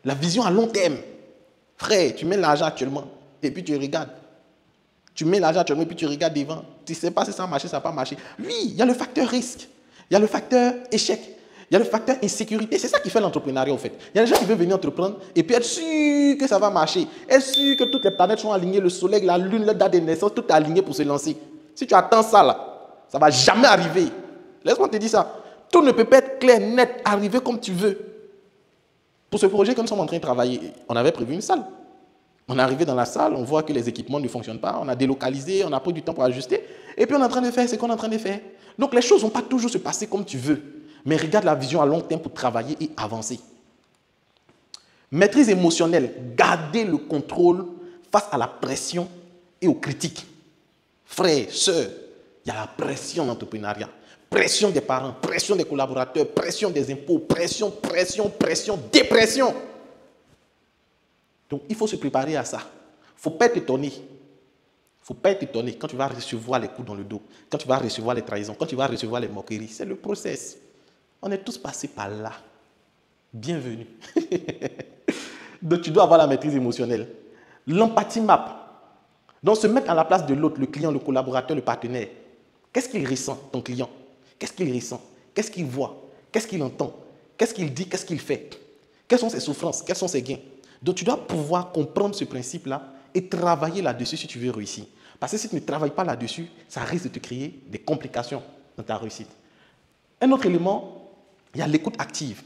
La vision à long terme. Frère, tu mets l'argent actuellement et puis tu regardes. Tu mets l'argent actuellement et puis tu regardes devant. Tu ne sais pas si ça va marcher, ça va pas marcher. Oui, il y a le facteur risque. Il y a le facteur échec. Il y a le facteur insécurité. C'est ça qui fait l'entrepreneuriat, en fait. Il y a des gens qui veulent venir entreprendre et puis être sûr que ça va marcher. Être sûr que toutes les planètes sont alignées, le soleil, la lune, la date de naissance, tout est aligné pour se lancer. Si tu attends ça, là, ça ne va jamais arriver. Laisse-moi te dire ça. Tout ne peut pas être clair, net, arriver comme tu veux. Pour ce projet que nous sommes en train de travailler, on avait prévu une salle. On est arrivé dans la salle, on voit que les équipements ne fonctionnent pas, on a délocalisé, on a pris du temps pour ajuster, et puis on est en train de faire ce qu'on est en train de faire. Donc les choses ne vont pas toujours se passer comme tu veux, mais regarde la vision à long terme pour travailler et avancer. Maîtrise émotionnelle, garder le contrôle face à la pression et aux critiques. Frères, sœurs, il y a la pression de l'entrepreneuriat. Pression des parents, pression des collaborateurs, pression des impôts, pression, dépression. Donc, il faut se préparer à ça. Il ne faut pas être étonné. Il ne faut pas être étonné quand tu vas recevoir les coups dans le dos, quand tu vas recevoir les trahisons, quand tu vas recevoir les moqueries. C'est le process. On est tous passés par là. Bienvenue. Donc, tu dois avoir la maîtrise émotionnelle. L'empathie map. Donc, se mettre à la place de l'autre, le client, le collaborateur, le partenaire. Qu'est-ce qu'il ressent, ton client? Qu'est-ce qu'il ressent? Qu'est-ce qu'il voit? Qu'est-ce qu'il entend? Qu'est-ce qu'il dit? Qu'est-ce qu'il fait? Quelles sont ses souffrances? Quels sont ses gains? Donc, tu dois pouvoir comprendre ce principe-là et travailler là-dessus si tu veux réussir. Parce que si tu ne travailles pas là-dessus, ça risque de te créer des complications dans ta réussite. Un autre élément, il y a l'écoute active.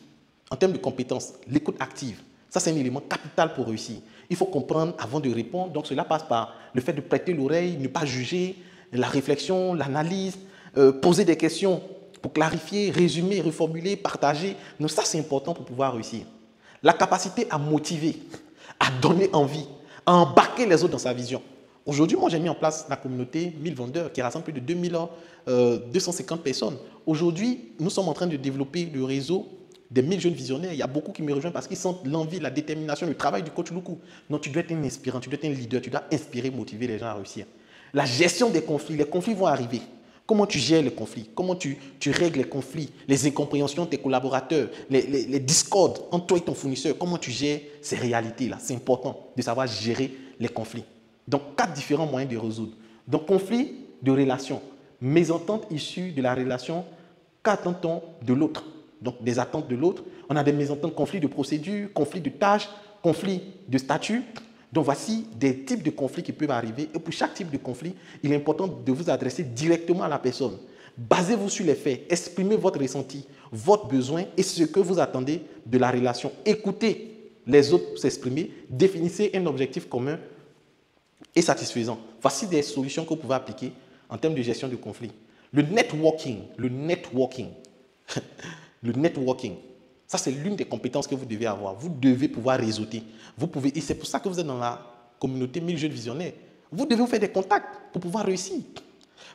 En termes de compétences, l'écoute active, ça c'est un élément capital pour réussir. Il faut comprendre avant de répondre. Donc, cela passe par le fait de prêter l'oreille, ne pas juger, la réflexion, l'analyse, poser des questions pour clarifier, résumer, reformuler, partager. Donc ça, c'est important pour pouvoir réussir. La capacité à motiver, à donner envie, à embarquer les autres dans sa vision. Aujourd'hui, moi, j'ai mis en place la communauté 1000 vendeurs qui rassemble plus de 2250 personnes. Aujourd'hui, nous sommes en train de développer le réseau des 1000 jeunes visionnaires. Il y a beaucoup qui me rejoignent parce qu'ils sentent l'envie, la détermination, le travail du coach Luku. Donc, tu dois être un inspirant, tu dois être un leader, tu dois inspirer, motiver les gens à réussir. La gestion des conflits. Les conflits vont arriver. Comment tu gères les conflits? Comment tu règles les conflits? Les incompréhensions de tes collaborateurs, les discords entre toi et ton fournisseur. Comment tu gères ces réalités-là? C'est important de savoir gérer les conflits. Donc, 4 différents moyens de résoudre. Donc, conflit de relation. Mésentente issue de la relation. Qu'attend-on de l'autre? Donc, des attentes de l'autre. On a des mésententes, conflits de procédure, conflits de tâches, conflits de statut. Donc, voici des types de conflits qui peuvent arriver. Et pour chaque type de conflit, il est important de vous adresser directement à la personne. Basez-vous sur les faits. Exprimez votre ressenti, votre besoin et ce que vous attendez de la relation. Écoutez les autres s'exprimer. Définissez un objectif commun et satisfaisant. Voici des solutions que vous pouvez appliquer en termes de gestion de conflits. Le networking. Le networking. Ça, c'est l'une des compétences que vous devez avoir. Vous devez pouvoir réseauter. Vous pouvez, et c'est pour ça que vous êtes dans la communauté 1000 jeunes visionnaires. Vous devez vous faire des contacts pour pouvoir réussir.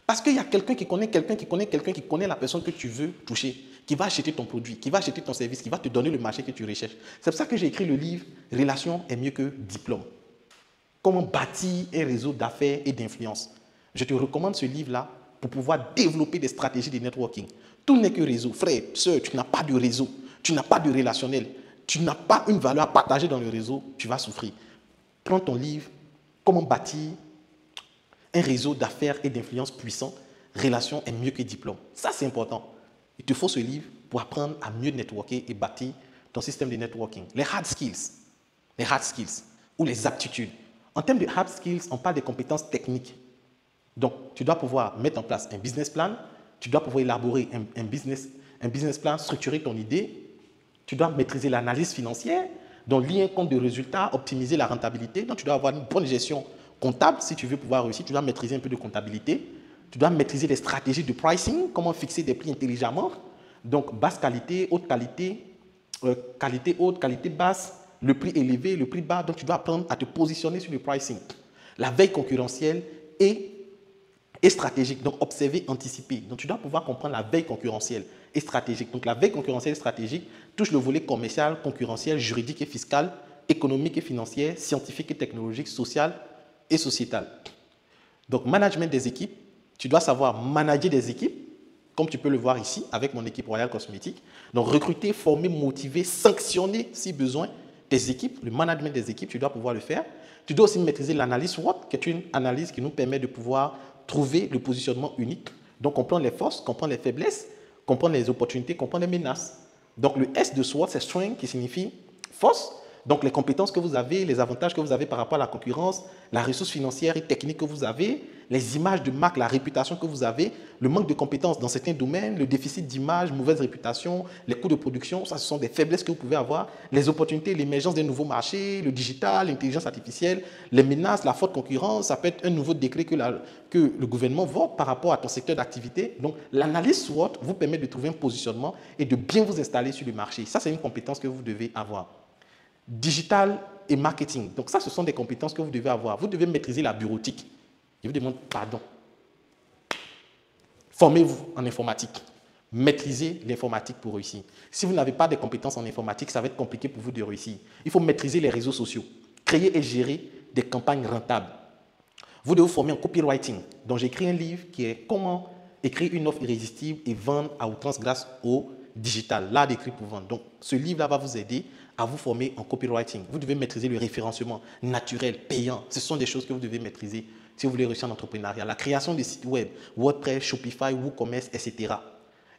Parce qu'il y a quelqu'un qui connaît quelqu'un qui connaît quelqu'un qui connaît la personne que tu veux toucher, qui va acheter ton produit, qui va acheter ton service, qui va te donner le marché que tu recherches. C'est pour ça que j'ai écrit le livre « Relation est mieux que diplôme ». Comment bâtir un réseau d'affaires et d'influence. Je te recommande ce livre-là pour pouvoir développer des stratégies de networking. Tout n'est que réseau. Frère, sœur, tu n'as pas de réseau. Tu n'as pas de relationnel, tu n'as pas une valeur à partager dans le réseau, tu vas souffrir. Prends ton livre, comment bâtir un réseau d'affaires et d'influence puissant, relation est mieux que diplôme. Ça, c'est important. Il te faut ce livre pour apprendre à mieux networker et bâtir ton système de networking. Les hard skills ou les aptitudes. En termes de hard skills, on parle des compétences techniques. Donc, tu dois pouvoir mettre en place un business plan, tu dois pouvoir élaborer un business plan, structurer ton idée. Tu dois maîtriser l'analyse financière, donc lier un compte de résultats, optimiser la rentabilité. Donc, tu dois avoir une bonne gestion comptable si tu veux pouvoir réussir. Tu dois maîtriser un peu de comptabilité. Tu dois maîtriser les stratégies de pricing, comment fixer des prix intelligemment. Donc, basse qualité, haute qualité, qualité haute, qualité basse, le prix élevé, le prix bas. Donc, tu dois apprendre à te positionner sur le pricing. La veille concurrentielle et stratégique, donc observer, anticiper. Donc, tu dois pouvoir comprendre la veille concurrentielle et stratégique. Donc, la veille concurrentielle et stratégique touche le volet commercial, concurrentiel, juridique et fiscal, économique et financier, scientifique et technologique, social et sociétal. Donc, management des équipes, tu dois savoir manager des équipes, comme tu peux le voir ici avec mon équipe Royal Cosmétique. Donc, recruter, former, motiver, sanctionner si besoin, tes équipes, le management des équipes, tu dois pouvoir le faire. Tu dois aussi maîtriser l'analyse SWOT, qui est une analyse qui nous permet de pouvoir trouver le positionnement unique. Donc, comprendre les forces, comprendre les faiblesses, comprendre les opportunités, comprendre les menaces. Donc, le S de SWOT, c'est Strength, qui signifie force. Donc, les compétences que vous avez, les avantages que vous avez par rapport à la concurrence, la ressource financière et technique que vous avez, les images de marque, la réputation que vous avez, le manque de compétences dans certains domaines, le déficit d'image, mauvaise réputation, les coûts de production, ça, ce sont des faiblesses que vous pouvez avoir, les opportunités, l'émergence des nouveaux marchés, le digital, l'intelligence artificielle, les menaces, la forte concurrence, ça peut être un nouveau décret que le gouvernement vote par rapport à ton secteur d'activité. Donc, l'analyse SWOT vous permet de trouver un positionnement et de bien vous installer sur le marché. Ça, c'est une compétence que vous devez avoir. Digital et marketing. Donc ça, ce sont des compétences que vous devez avoir. Vous devez maîtriser la bureautique. Je vous demande pardon. Formez-vous en informatique. Maîtrisez l'informatique pour réussir. Si vous n'avez pas de compétences en informatique, ça va être compliqué pour vous de réussir. Il faut maîtriser les réseaux sociaux. Créer et gérer des campagnes rentables. Vous devez vous former en copywriting. Donc j'ai écrit un livre qui est comment écrire une offre irrésistible et vendre à outrance grâce au digital, l'art d'écrire pour vendre. Donc ce livre-là va vous aider à vous former en copywriting. Vous devez maîtriser le référencement naturel, payant. Ce sont des choses que vous devez maîtriser si vous voulez réussir en entrepreneuriat. La création des sites web, WordPress, Shopify, WooCommerce, etc.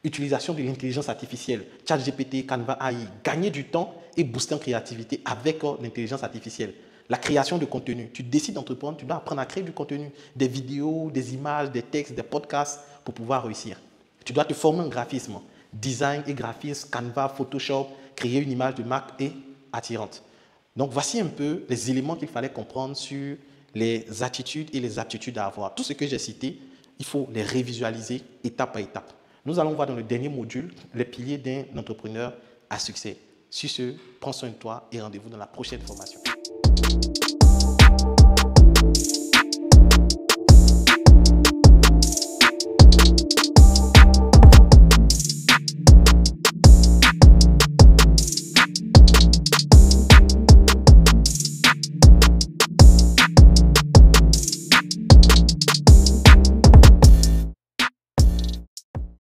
Utilisation de l'intelligence artificielle, ChatGPT, Canva AI, gagner du temps et booster en créativité avec l'intelligence artificielle. La création de contenu. Tu décides d'entreprendre, tu dois apprendre à créer du contenu, des vidéos, des images, des textes, des podcasts pour pouvoir réussir. Tu dois te former en graphisme, design et graphisme, Canva, Photoshop, créer une image de marque et attirante. Donc, voici un peu les éléments qu'il fallait comprendre sur les attitudes et les aptitudes à avoir. Tout ce que j'ai cité, il faut les révisualiser étape par étape. Nous allons voir dans le dernier module les piliers d'un entrepreneur à succès. Sur ce, prends soin de toi et rendez-vous dans la prochaine formation.